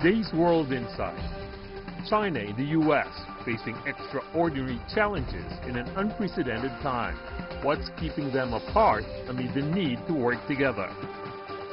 Today's World Insight. China and the U.S. facing extraordinary challenges in an unprecedented time. What's keeping them apart amid the need to work together?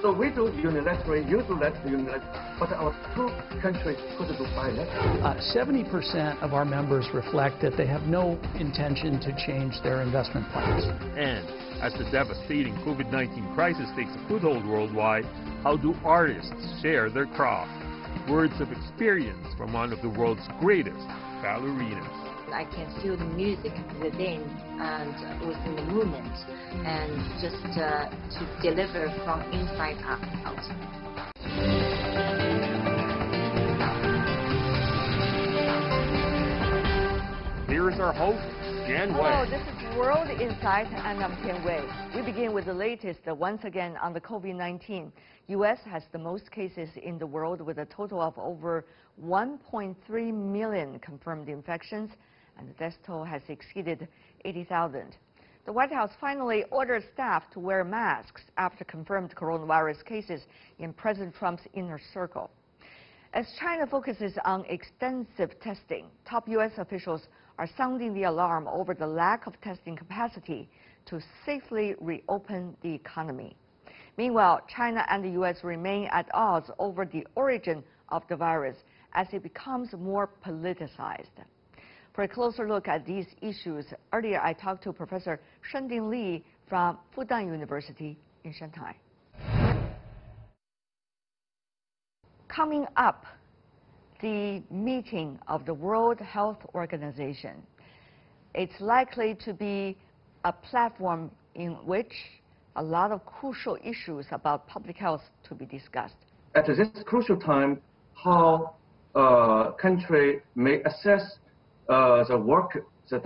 So we do unilateral, you do unilateral, but our two countries could do bilateral. 70% of our members reflect that they have no intention to change their investment plans. And as the devastating COVID-19 crisis takes a foothold worldwide, how do artists share their craft? Words of experience from one of the world's greatest ballerinas. I can feel the music within and within the movement, and just to deliver from inside out. Here's our host, Tian Wei. Hello, this is World Insight, and I'm Tian Wei. We begin with the latest, once again, on the COVID-19. U.S. has the most cases in the world with a total of over 1.3 million confirmed infections, and the death toll has exceeded 80,000. The White House finally ordered staff to wear masks after confirmed coronavirus cases in President Trump's inner circle. As China focuses on extensive testing, top U.S. officials are sounding the alarm over the lack of testing capacity to safely reopen the economy. Meanwhile, China and the U.S. remain at odds over the origin of the virus as it becomes more politicized. For a closer look at these issues, earlier I talked to Professor Shen Dingli from Fudan University in Shanghai. Coming up, the meeting of the World Health Organization. It's likely to be a platform in which a lot of crucial issues about public health to be discussed. At this crucial time, how a country may assess the work the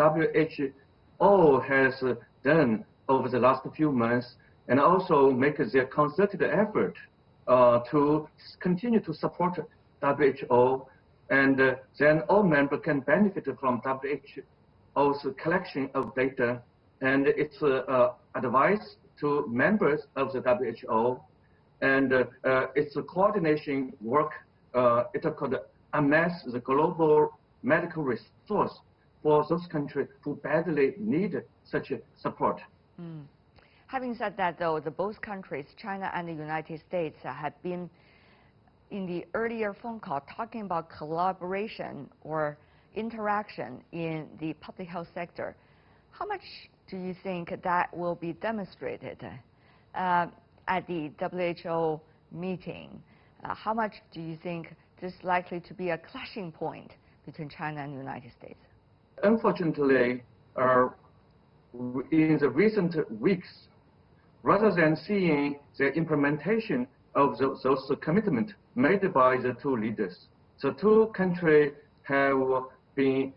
WHO has done over the last few months, and also make their concerted effort to continue to support WHO, and then all members can benefit from WHO's collection of data and its advice to members of the WHO, and its coordination work. It could amass the global medical resource for those countries who badly need such support. Having said that, though, both countries, China and the United States, have been in the earlier phone call talking about collaboration or interaction in the public health sector. How much do you think that will be demonstrated at the WHO meeting? How much do you think this is likely to be a clashing point between China and the United States? Unfortunately, in the recent weeks, rather than seeing the implementation of those commitments made by the two leaders, the two countries have been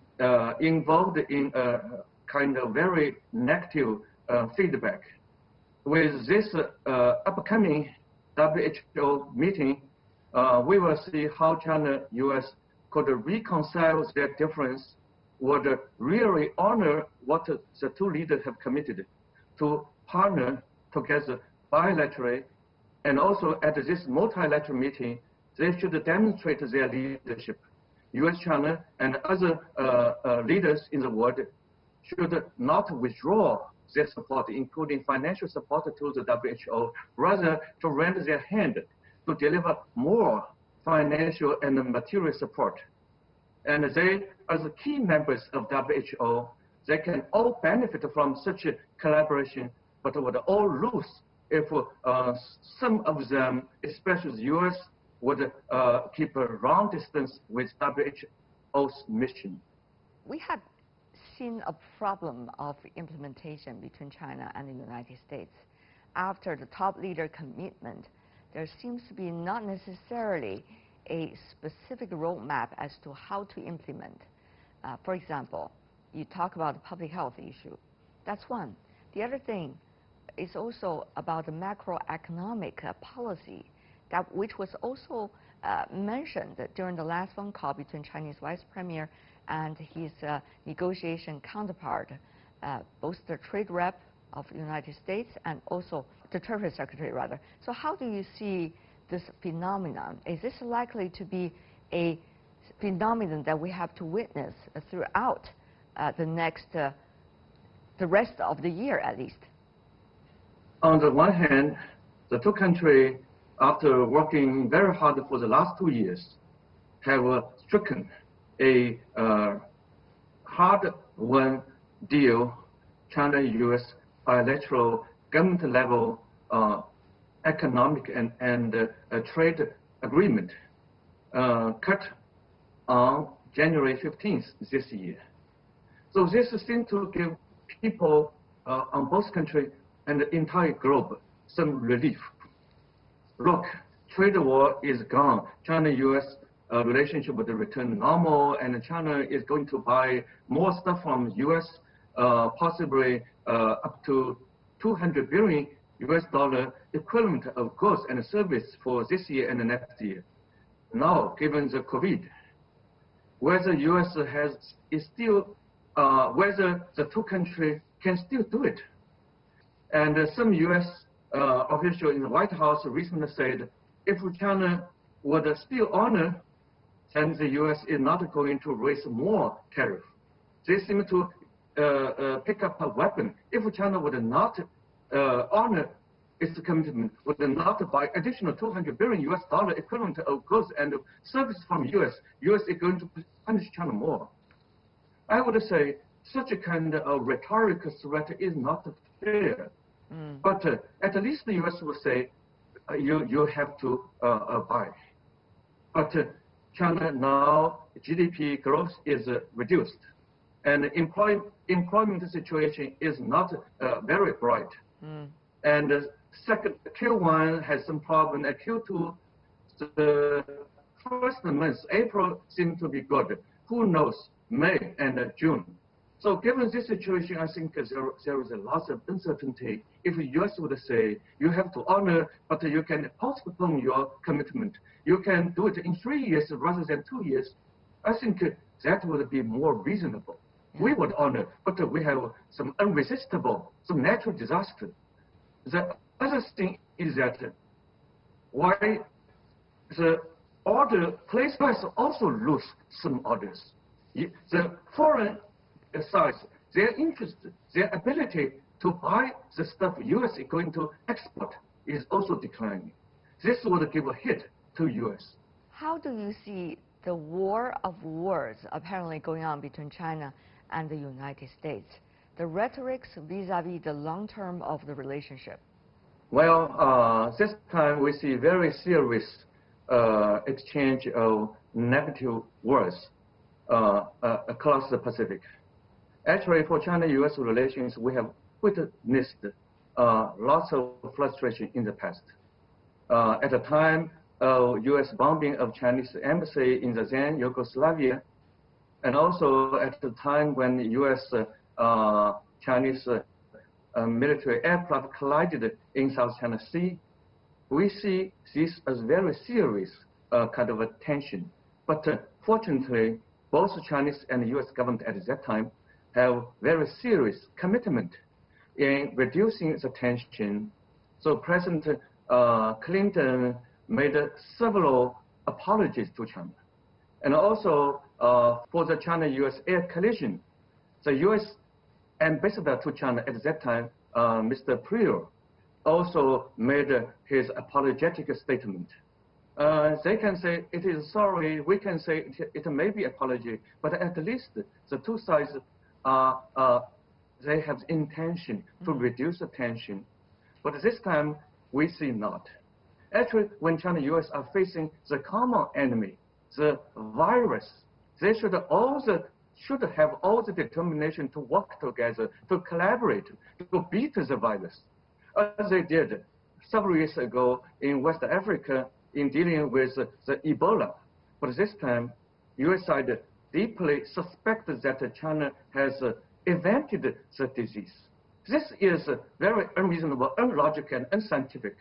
involved in a kind of very negative feedback. With this upcoming WHO meeting, we will see how China-U.S. could reconcile their difference, would really honor what the two leaders have committed to partner together bilaterally, and also at this multilateral meeting, they should demonstrate their leadership. U.S., China, and other leaders in the world should not withdraw their support, including financial support to the WHO, rather to lend their hand to deliver more financial and material support. And they, as key members of WHO, they can all benefit from such a collaboration, but would all lose if some of them, especially the U.S., would keep a long distance with WHO's mission. We have seen a problem of implementation between China and the United States. After the top leader commitment, there seems to be not necessarily a specific roadmap as to how to implement. For example, you talk about the public health issue. That's one. The other thing is also about the macroeconomic policy, which was also mentioned during the last phone call between Chinese Vice Premier and his negotiation counterpart, both the trade rep of the United States and also the Treasury Secretary, rather. So how do you see this phenomenon? Is this likely to be a phenomenon that we have to witness throughout the rest of the year at least? On the one hand, the two countries, after working very hard for the last 2 years, have stricken a hard-won deal, China-U.S. bilateral government-level economic and trade agreement cut on January 15th this year. So this seems to give people on both countries and the entire globe some relief. Look, trade war is gone. China-U.S. Relationship would return normal, and China is going to buy more stuff from U.S., possibly up to $200 billion equivalent of goods and service for this year and the next year. Now, given the COVID, whether U.S. whether the two countries can still do it. And some U.S. official in the White House recently said, if China would still honor, then the U.S. is not going to raise more tariff. They seem to pick up a weapon. If China would not honor its commitment, would not buy additional $200 billion equivalent of goods and services from U.S. is going to punish China more. I would say such a kind of rhetorical threat is not fair. But at least the U.S. will say, you have to buy. But China now, GDP growth is reduced. And employment situation is not very bright. And second, Q1 has some problem. At Q2, the first month, April, seems to be good. Who knows, May and June. So given this situation, I think there is a lot of uncertainty. If the U.S. would say, you have to honor, but you can postpone your commitment. You can do it in 3 years rather than 2 years. I think that would be more reasonable. We would honor, but we have some unresistible, some natural disaster. The other thing is that why the order placed by us also lose some orders. The foreign side, their interest, their ability to buy the stuff U.S. is going to export is also declining. This would give a hit to U.S. How do you see the war of words apparently going on between China and the United States? The rhetorics vis-a-vis the long term of the relationship? Well, this time we see very serious exchange of negative words across the Pacific. Actually, for China-U.S. relations, we have witnessed lots of frustration in the past. At the time of U.S. bombing of Chinese embassy in the then Yugoslavia, and also at the time when U.S. Chinese military aircraft collided in South China Sea, we see this as very serious kind of a tension. But fortunately, both Chinese and U.S. government at that time have very serious commitment in reducing the tension. So President Clinton made several apologies to China. And also for the China-U.S. air collision, the U.S. ambassador to China at that time, Mr. Prior, also made his apologetic statement. They can say it is sorry, we can say it may be apology, but at least the two sides they have intention to reduce the tension. But this time, we see not. Actually, when China-U.S. are facing the common enemy, the virus, they should have all the determination to work together, to collaborate, to beat the virus, as they did several years ago in West Africa in dealing with the Ebola. But this time, U.S. side deeply suspected that China has invented the disease. This is very unreasonable, unlogical, and unscientific.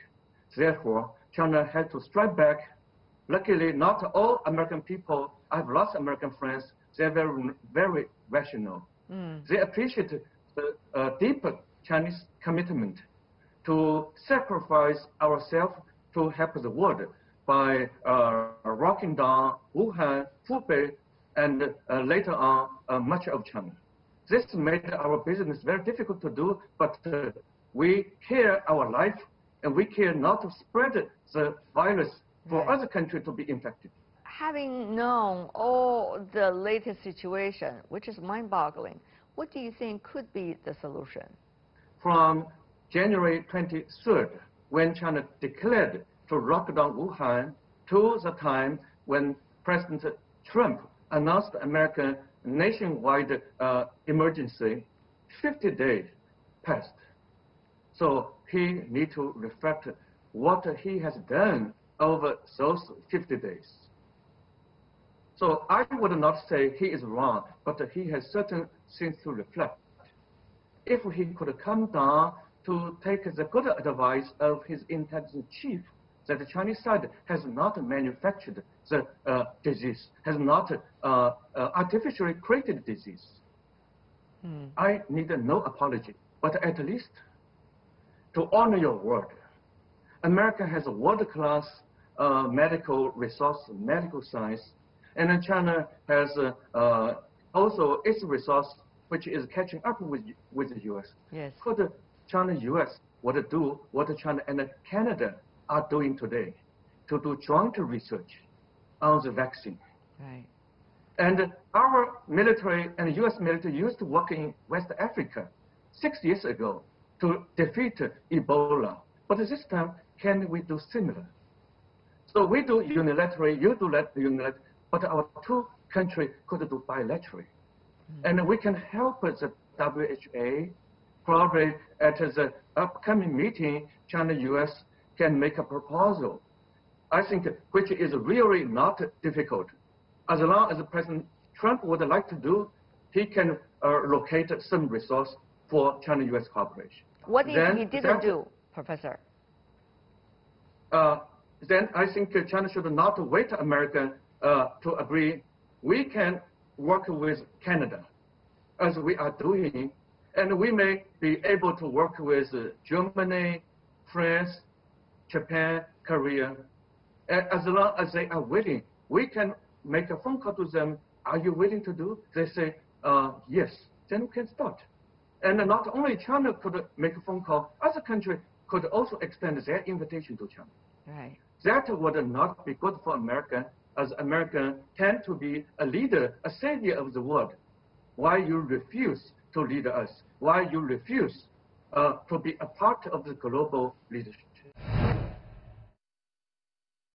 Therefore, China had to strike back. Luckily, not all American people, I have lots of American friends, they're very, very rational. They appreciate the deep Chinese commitment to sacrifice ourselves to help the world by locking down Wuhan, Hubei, and later on much of China. This made our business very difficult to do, but we care our life, and we care not to spread the virus for other countries to be infected. Having known all the latest situation, which is mind-boggling, what do you think could be the solution? From January 23rd, when China declared to lock down Wuhan, to the time when President Trump announced American nationwide emergency, 50 days passed. So he needs to reflect what he has done over those 50 days. So I would not say he is wrong, but he has certain things to reflect. If he could come down to take the good advice of his intelligence chief, that the Chinese side has not manufactured the disease, has not artificially created disease. I need no apology, but at least to honor your word. America has a world-class medical resource, medical science, and then China has also its resource, which is catching up with the U.S. Yes. Could China-U.S. would do what China and Canada are doing today, to do joint research on the vaccine. Right. And our military and U.S. military used to work in West Africa 6 years ago to defeat Ebola. But this time, can we do similar? So we do unilaterally, you do unilaterally, but our two countries could do bilaterally. And we can help the WHO, probably at the upcoming meeting, China-U.S. can make a proposal, I think, which is really not difficult. As long as President Trump would like to do, he can locate some resource for China-U.S. cooperation. What if he didn't do, Professor? Then I think China should not wait America to agree. We can work with Canada, as we are doing, and we may be able to work with Germany, France, Japan, Korea. As long as they are willing, we can make a phone call to them. Are you willing to do? They say, yes. Then we can start. And not only China could make a phone call, other countries could also extend their invitation to China. Right. That would not be good for America, as America tend to be a leader, a savior of the world. Why you refuse to lead us? Why you refuse to be a part of the global leadership?